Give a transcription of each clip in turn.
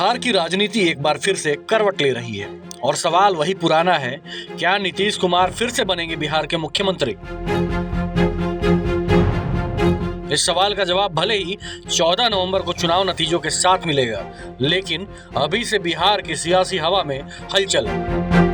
बिहार की राजनीति एक बार फिर से करवट ले रही है और सवाल वही पुराना है, क्या नीतीश कुमार फिर से बनेंगे बिहार के मुख्यमंत्री? इस सवाल का जवाब भले ही 14 नवंबर को चुनाव नतीजों के साथ मिलेगा, लेकिन अभी से बिहार की सियासी हवा में हलचल है।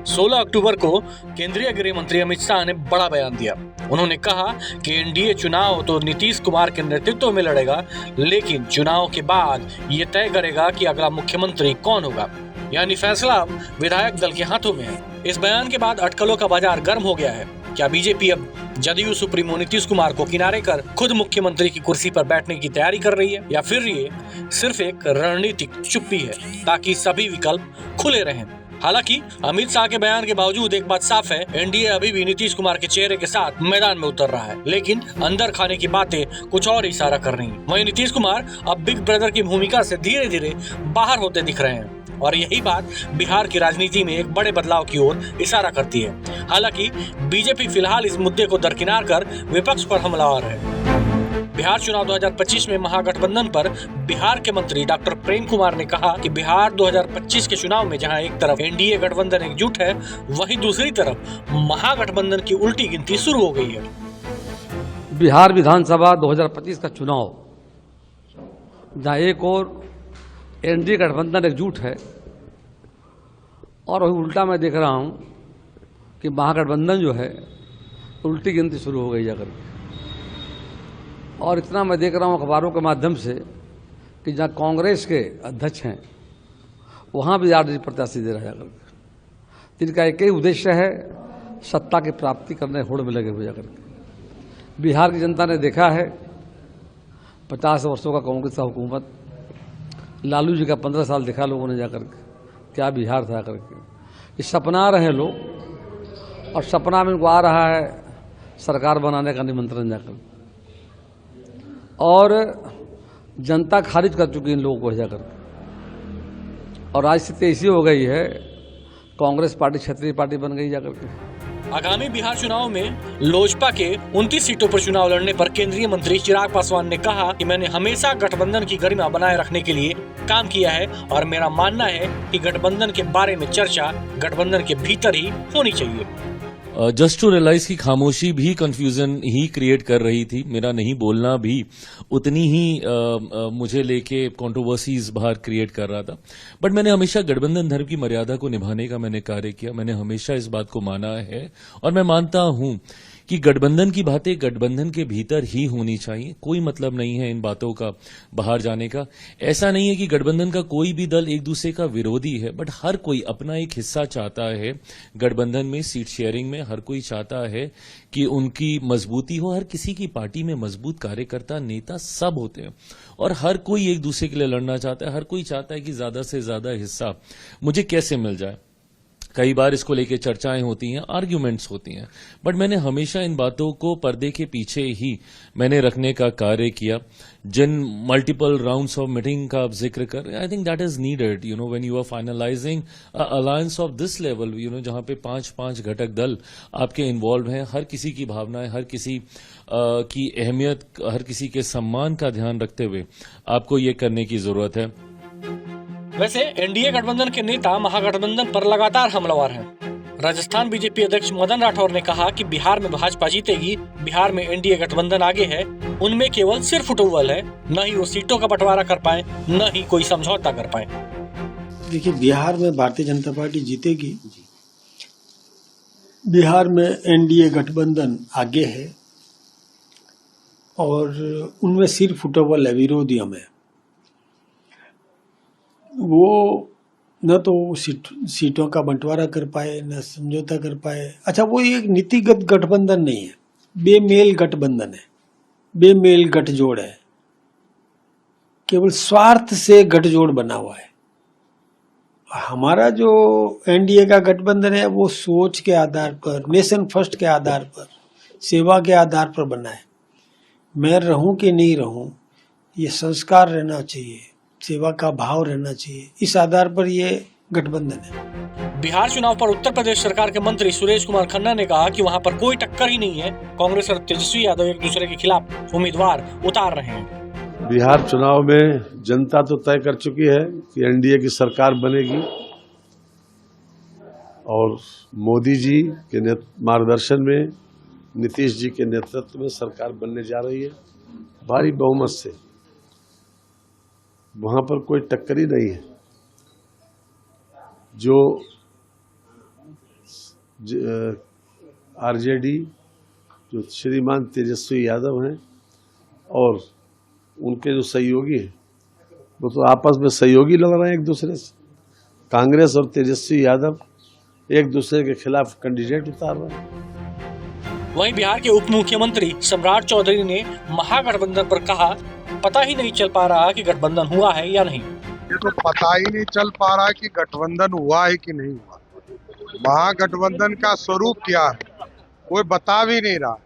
16 अक्टूबर को केंद्रीय गृह मंत्री अमित शाह ने बड़ा बयान दिया। उन्होंने कहा कि एनडीए चुनाव तो नीतीश कुमार के नेतृत्व में लड़ेगा, लेकिन चुनाव के बाद ये तय करेगा कि अगला मुख्यमंत्री कौन होगा, यानी फैसला अब विधायक दल के हाथों में है। इस बयान के बाद अटकलों का बाजार गर्म हो गया है। क्या बीजेपी अब जदयू सुप्रीमो नीतीश कुमार को किनारे कर खुद मुख्यमंत्री की कुर्सी पर बैठने की तैयारी कर रही है, या फिर ये सिर्फ एक रणनीतिक चुप्पी है ताकि सभी विकल्प खुले रहें? हालांकि अमित शाह के बयान के बावजूद एक बात साफ है, एनडीए अभी भी नीतीश कुमार के चेहरे के साथ मैदान में उतर रहा है, लेकिन अंदर खाने की बातें कुछ और इशारा कर रही हैं। वहीं नीतीश कुमार अब बिग ब्रदर की भूमिका से धीरे धीरे बाहर होते दिख रहे हैं और यही बात बिहार की राजनीति में एक बड़े बदलाव की ओर इशारा करती है। हालांकि बीजेपी फिलहाल इस मुद्दे को दरकिनार कर विपक्ष पर हमलावर है। बिहार चुनाव 2025 में महागठबंधन पर बिहार के मंत्री डॉक्टर प्रेम कुमार ने कहा कि बिहार 2025 के चुनाव में जहां एक तरफ एनडीए गठबंधन एकजुट है, वहीं दूसरी तरफ महागठबंधन की उल्टी गिनती शुरू हो गई है। बिहार विधानसभा 2025 का चुनाव जहां एक और एनडीए गठबंधन एकजुट है और वही उल्टा मैं देख रहा हूं कि महागठबंधन जो है उल्टी गिनती शुरू हो गई जाकर। और इतना मैं देख रहा हूं अखबारों के माध्यम से कि जहां कांग्रेस के अध्यक्ष हैं वहां भी आरजेडी प्रत्याशी दे रहा है, जिनका एक ही उद्देश्य है सत्ता की प्राप्ति करने होड़ में लगे हुए जाकर। बिहार की जनता ने देखा है 50 वर्षों का कांग्रेस का हुकूमत, लालू जी का 15 साल देखा लोगों ने जाकर के, क्या बिहार था करके। ये सपना रहे लोग और सपना में इनको आ रहा है सरकार बनाने का निमंत्रण जाकर, और जनता खारिज कर चुकी है इन लोगों को जाकर। और आज स्थिति ऐसी हो गई है, कांग्रेस पार्टी क्षेत्रीय पार्टी बन गई जाकर के। आगामी बिहार चुनाव में लोजपा के 29 सीटों पर चुनाव लड़ने पर केंद्रीय मंत्री चिराग पासवान ने कहा कि मैंने हमेशा गठबंधन की गरिमा बनाए रखने के लिए काम किया है और मेरा मानना है कि गठबंधन के बारे में चर्चा गठबंधन के भीतर ही होनी चाहिए। जस्ट टू रियलाइज की खामोशी भी कंफ्यूजन ही क्रिएट कर रही थी। मेरा नहीं बोलना भी उतनी ही मुझे लेके कंट्रोवर्सीज बाहर क्रिएट कर रहा था। बट मैंने हमेशा गठबंधन धर्म की मर्यादा को निभाने का मैंने कार्य किया। मैंने हमेशा इस बात को माना है और मैं मानता हूं कि गठबंधन की बातें गठबंधन के भीतर ही होनी चाहिए। कोई मतलब नहीं है इन बातों का बाहर जाने का। ऐसा नहीं है कि गठबंधन का कोई भी दल एक दूसरे का विरोधी है, बट हर कोई अपना एक हिस्सा चाहता है गठबंधन में, सीट शेयरिंग में। हर कोई चाहता है कि उनकी मजबूती हो। हर किसी की पार्टी में मजबूत कार्यकर्ता, नेता सब होते हैं और हर कोई एक दूसरे के लिए लड़ना चाहता है। हर कोई चाहता है कि ज्यादा से ज्यादा हिस्सा मुझे कैसे मिल जाए। कई बार इसको लेके चर्चाएं होती हैं, आर्ग्यूमेंट्स होती हैं, बट मैंने हमेशा इन बातों को पर्दे के पीछे ही मैंने रखने का कार्य किया। जिन मल्टीपल राउंड्स ऑफ मीटिंग का आप जिक्र कर, I think that is needed, you know, when you are finalising alliance of this level, you know, जहां पे 5 घटक दल आपके इन्वॉल्व हैं। हर किसी की भावनाएं, हर किसी की अहमियत, हर किसी के सम्मान का ध्यान रखते हुए आपको ये करने की जरूरत है। वैसे एनडीए गठबंधन के नेता महागठबंधन पर लगातार हमलावर हैं। राजस्थान बीजेपी अध्यक्ष मदन राठौर ने कहा कि बिहार में भाजपा जीतेगी, बिहार में एनडीए गठबंधन आगे है, उनमें केवल सिर फुटबॉल है, न ही वो सीटों का बंटवारा कर पाए, न ही कोई समझौता कर पाए। देखिए, बिहार में भारतीय जनता पार्टी जीतेगी। बिहार में एनडीए गठबंधन आगे है और उनमें सिर फुटबॉल है, विरोधी हमें। वो न तो सीटों का बंटवारा कर पाए, न समझौता कर पाए। अच्छा, वो एक नीतिगत गठबंधन नहीं है, बेमेल गठबंधन है, बेमेल गठजोड़ है, केवल स्वार्थ से गठजोड़ बना हुआ है। हमारा जो एनडीए का गठबंधन है वो सोच के आधार पर, नेशन फर्स्ट के आधार पर, सेवा के आधार पर बना है। मैं रहूं कि नहीं रहूं, ये संस्कार रहना चाहिए, सेवा का भाव रहना चाहिए, इस आधार पर ये गठबंधन है। बिहार चुनाव पर उत्तर प्रदेश सरकार के मंत्री सुरेश कुमार खन्ना ने कहा कि वहां पर कोई टक्कर ही नहीं है। कांग्रेस और तेजस्वी यादव एक दूसरे के खिलाफ उम्मीदवार उतार रहे हैं। बिहार चुनाव में जनता तो तय कर चुकी है कि एनडीए की सरकार बनेगी और मोदी जी के मार्गदर्शन में नीतीश जी के नेतृत्व में सरकार बनने जा रही है भारी बहुमत से। वहां पर कोई टक्कर ही नहीं है। जो आरजेडी जो श्रीमान तेजस्वी यादव हैं और उनके जो सहयोगी हैं वो तो आपस में सहयोगी लड़ रहे हैं एक दूसरे से। कांग्रेस और तेजस्वी यादव एक दूसरे के खिलाफ कैंडिडेट उतार रहे हैं। वहीं बिहार के उप मुख्यमंत्री सम्राट चौधरी ने महागठबंधन पर कहा, पता ही नहीं चल पा रहा कि गठबंधन हुआ है या नहीं। ये तो पता ही नहीं चल पा रहा कि गठबंधन हुआ है कि नहीं हुआ। महागठबंधन का स्वरूप क्या है कोई बता भी नहीं रहा।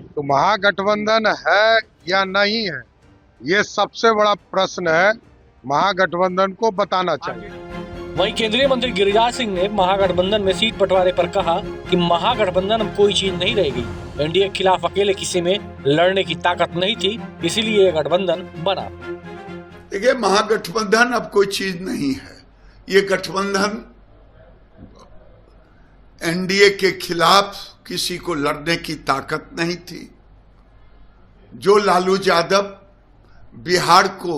तो महागठबंधन है या नहीं है ये सबसे बड़ा प्रश्न है, महागठबंधन को बताना चाहिए। वहीं केंद्रीय मंत्री गिरिराज सिंह ने महागठबंधन में सीट बंटवारे पर कहा कि महागठबंधन अब कोई चीज नहीं रहेगी। एनडीए के खिलाफ अकेले किसी में लड़ने की ताकत नहीं थी, इसीलिए गठबंधन बना। देखिए, महागठबंधन अब कोई चीज नहीं है। ये गठबंधन एनडीए के खिलाफ किसी को लड़ने की ताकत नहीं थी। जो लालू यादव बिहार को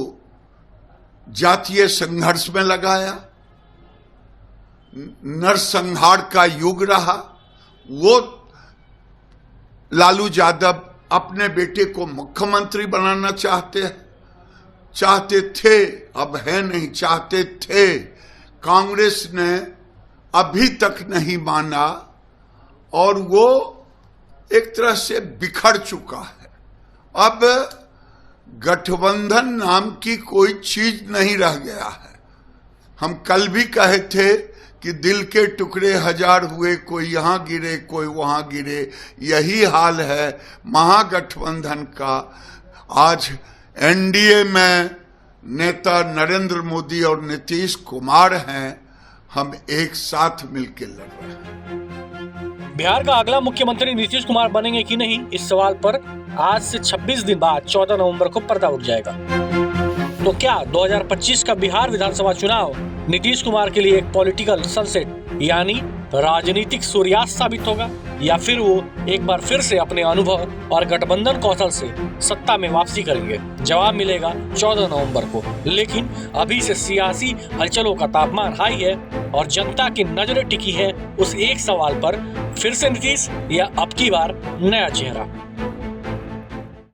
जातीय संघर्ष में लगाया, नरसंहार का युग रहा, वो लालू यादव अपने बेटे को मुख्यमंत्री बनाना चाहते थे, अब है नहीं, चाहते थे। कांग्रेस ने अभी तक नहीं माना और वो एक तरह से बिखर चुका है। अब गठबंधन नाम की कोई चीज नहीं रह गया है। हम कल भी कहे थे कि दिल के टुकड़े हजार हुए, कोई यहां गिरे कोई वहां गिरे। यही हाल है महागठबंधन का। आज एनडीए में नेता नरेंद्र मोदी और नीतीश कुमार हैं, हम एक साथ मिलकर लड़ रहे हैं। बिहार का अगला मुख्यमंत्री नीतीश कुमार बनेंगे कि नहीं, इस सवाल पर आज से 26 दिन बाद 14 नवंबर को पर्दा उठ जाएगा। तो क्या 2025 का बिहार विधानसभा चुनाव नीतीश कुमार के लिए एक पॉलिटिकल सनसेट यानी राजनीतिक सूर्यास्त साबित होगा, या फिर वो एक बार फिर से अपने अनुभव और गठबंधन कौशल से सत्ता में वापसी करेंगे? जवाब मिलेगा 14 नवंबर को। लेकिन अभी से सियासी हलचलों का तापमान हाई है और जनता की नजरें टिकी है उस एक सवाल पर, फिर से नीतीश या अब की बार नया चेहरा।